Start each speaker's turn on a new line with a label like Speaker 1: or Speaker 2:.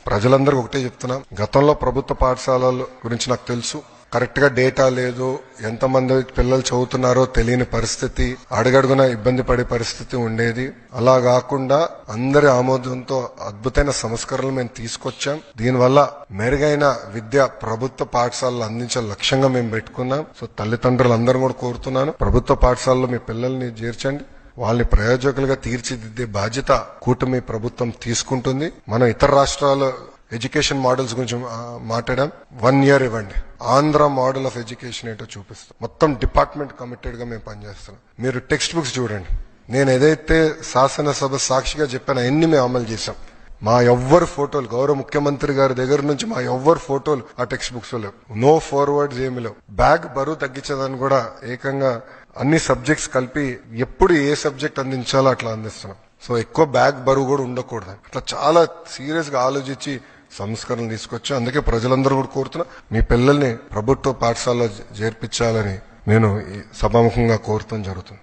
Speaker 1: ప్రజలందరికీ ఒకటే చెప్తున్నా, గతంలో ప్రభుత్వ పాఠశాలల గురించి నాకు తెలుసు. కరెక్ట్ గా డేటా లేదు, ఎంతమంది పిల్లలు చదువుతున్నారో తెలియని పరిస్థితి, అడుగడుగున ఇబ్బంది పడే పరిస్థితి ఉండేది. అలా కాకుండా అందరి ఆమోదంతో అద్భుతమైన సంస్కరణలు మేము తీసుకొచ్చాం. దీనివల్ల మెరుగైన విద్య ప్రభుత్వ పాఠశాలలు అందించే లక్ష్యంగా మేము పెట్టుకున్నాం. సో తల్లిదండ్రులందరూ కూడా కోరుతున్నాను, ప్రభుత్వ పాఠశాలలో మీ పిల్లల్ని చేర్చండి. వాళ్ళని ప్రయోజకులుగా తీర్చిదిద్దే బాధ్యత కూటమి ప్రభుత్వం తీసుకుంటుంది. మనం ఇతర రాష్ట్రాల ఎడ్యుకేషన్ మోడల్స్ గురించి మాట్లాడాం. 1 year ఇవ్వండి, ఆంధ్ర మోడల్ ఆఫ్ ఎడ్యుకేషన్ ఏంటో చూపిస్తాం. మొత్తం డిపార్ట్మెంట్ కమిటెడ్ గా మేము పనిచేస్తున్నాం. మీరు టెక్స్ట్ బుక్స్ చూడండి. నేను ఏదైతే శాసనసభ సాక్షిగా చెప్పానో అన్ని మేము అమలు చేశాం. మా ఎవ్వరు ఫోటోలు, గౌరవ ముఖ్యమంత్రి గారి దగ్గర నుంచి మా ఎవ్వరు ఫోటోలు ఆ టెక్స్ట్ బుక్స్ లో లేవు. నో ఫార్వర్డ్స్ ఏమి లేవు. బ్యాగ్ బరువు తగ్గించదని కూడా ఏకంగా అన్ని సబ్జెక్ట్స్ కలిపి ఎప్పుడు ఏ సబ్జెక్ట్ అందించాలో అట్లా అందిస్తున్నాం. సో ఎక్కువ బ్యాగ్ బరువు కూడా ఉండకూడదు. అట్లా చాలా సీరియస్ గా ఆలోచించి సంస్కరణలు తీసుకొచ్చి, అందుకే ప్రజలందరూ కూడా కోరుతున్నా, మీ పిల్లల్ని ప్రభుత్వ పాఠశాలలో చేర్పించాలని నేను సభాముఖంగా కోరటం జరుగుతుంది.